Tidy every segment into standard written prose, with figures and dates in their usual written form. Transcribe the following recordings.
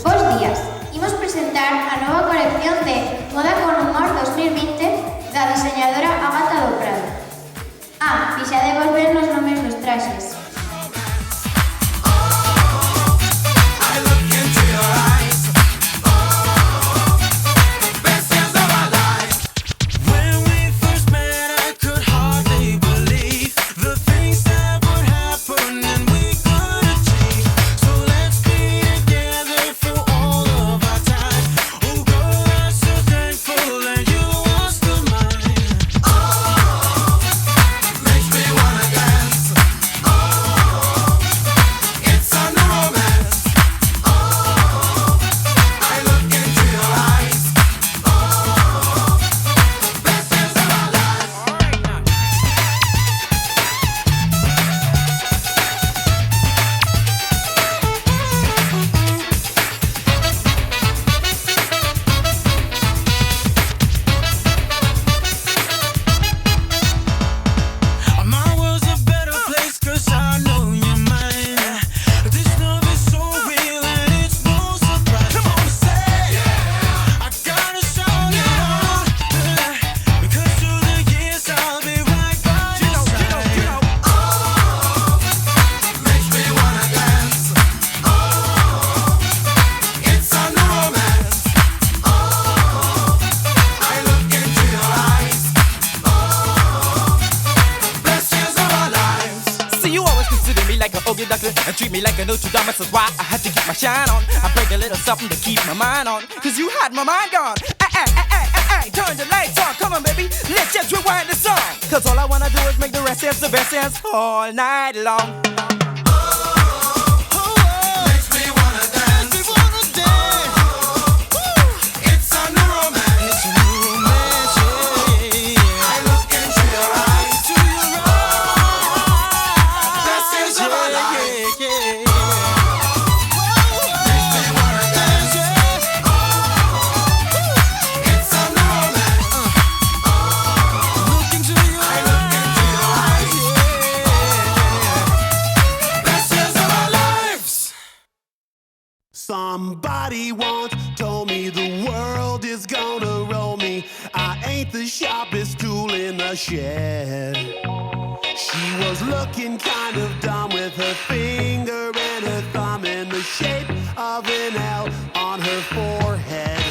Bos días, imos presentar a nova colección de Moda con Humor 2020 da diseñadora Ágata do Prado. Fixadevos ver nos nomes dos traxes. And treat me like a Notre Dame, that's why I had to keep my shine on. I break a little something to keep my mind on, cause you had my mind gone. Turn the lights on, come on baby, let's just rewind the song. Cause all I wanna do is make the rest dance, the best dance all night long. Somebody once told me the world is gonna roll me. I ain't the sharpest tool in the shed. She was looking kind of dumb with her finger and her thumb in the shape of an L on her forehead.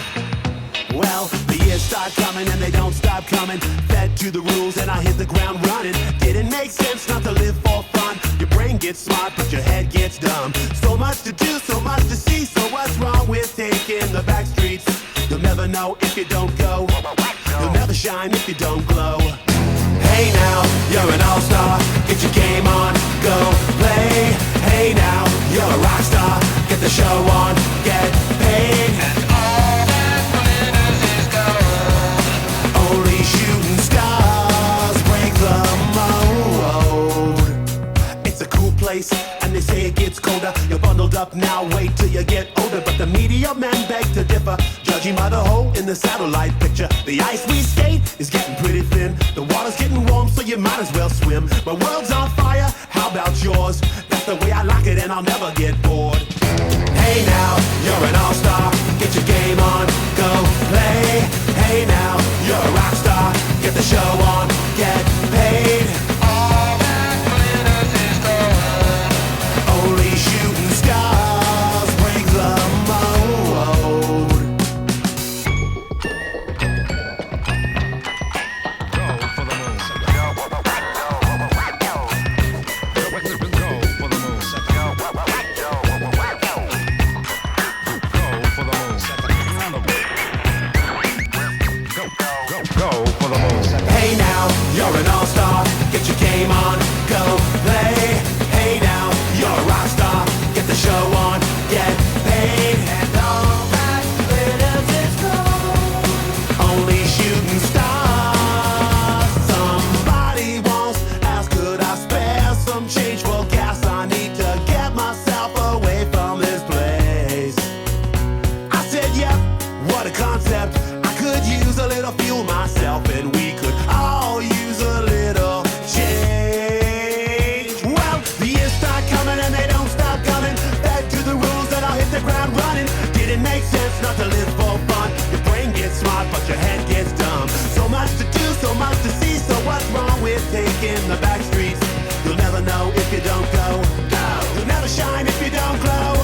Well, the years start coming and they don't stop coming. Fed to the rules and I hit the ground running. Didn't make sense not to live for fun. Your brain gets smart but your head gets dumb. So much to do, so much to see. So what's wrong with taking the back streets? You'll never know if you don't go. You'll never shine if you don't glow. Hey now, you're an all-star. Get your game on, go play. Hey now, you're a rock star. Get the show on, get paid. And all that glitters is gold. Only shooting stars break the mold. It's a cool place, and they say it gets colder. You're bundled up now, wait till you get older. But the media men beg to differ, judging by the hole in the satellite picture. The ice we skate is getting pretty thin. The water's getting warm, so you might as well swim. My world's on fire, how about yours? That's the way I like it, and I'll never get bored. Hey now, you're an all-star. Get your game on, go play. Hey now, you're a rock star. Get the show on, get paid. All that glitters is gold. Only shooting stars break the mold. Go for the moon. Go for the moon. Hey now, fuel myself, and we could all use a little change. Well, the years start coming and they don't stop coming. Back to the rules and I'll hit the ground running. Didn't make sense not to live for fun. Your brain gets smart, but your head gets dumb. So much to do, so much to see. So what's wrong with taking the back streets? You'll never know if you don't go. You'll never shine if you don't glow.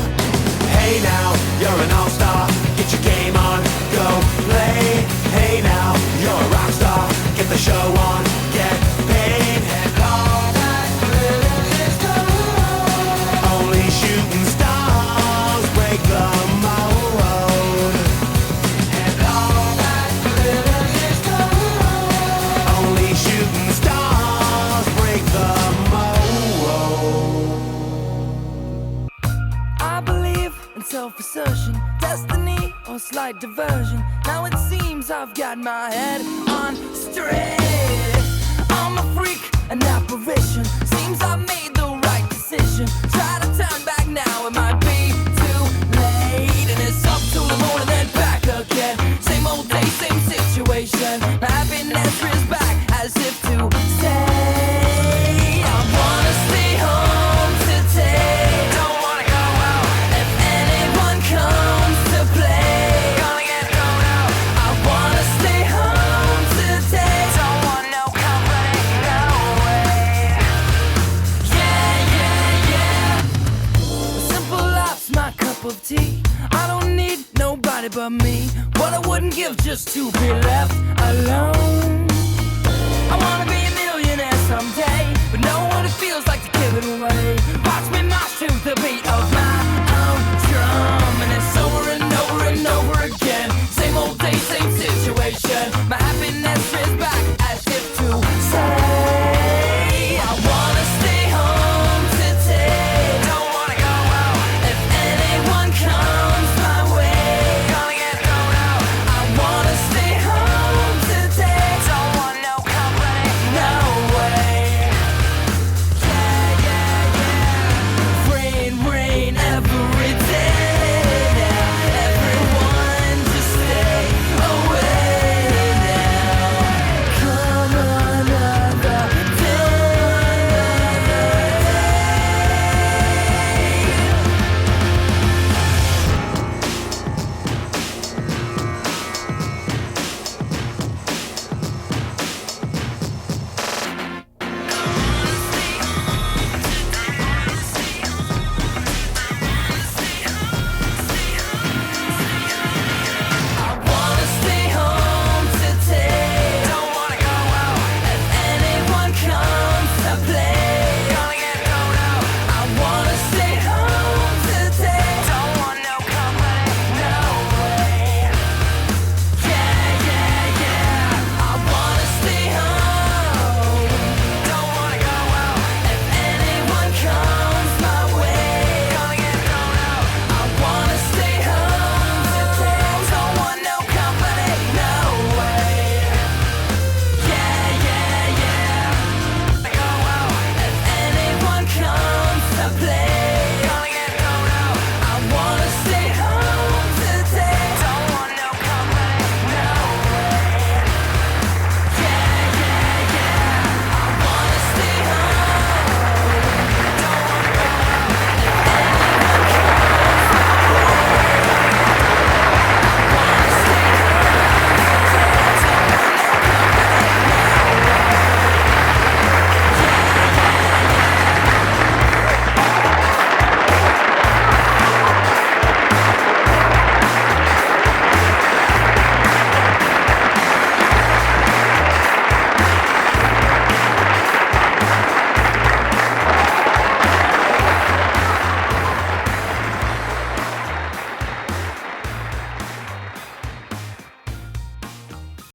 Hey now, you're an all-star. Get your game on, go play. Hey now, you're a rock star. Get the show on, get paid. And all that glitters is gold. Only shooting stars break the mold. And all that glitters is gold. Only shooting stars break the mold. I believe in self-assertion, destiny or slight diversion. Now it seems I've got my head on straight. I'm a freak, an apparition. Seems I made the right decision. Try to turn back now, it might be too late. And it's up till the morning, then back again. Same old day, same situation. Happiness is back as if to say, I wanna stay home today. Don't wanna go out. If anyone comes to play, gonna get thrown out. I wanna stay home today. Don't want no company, no way. Yeah, yeah, yeah. Simple life's my cup of tea. I don't need nobody but me. What I wouldn't give just to be left alone. I wanna be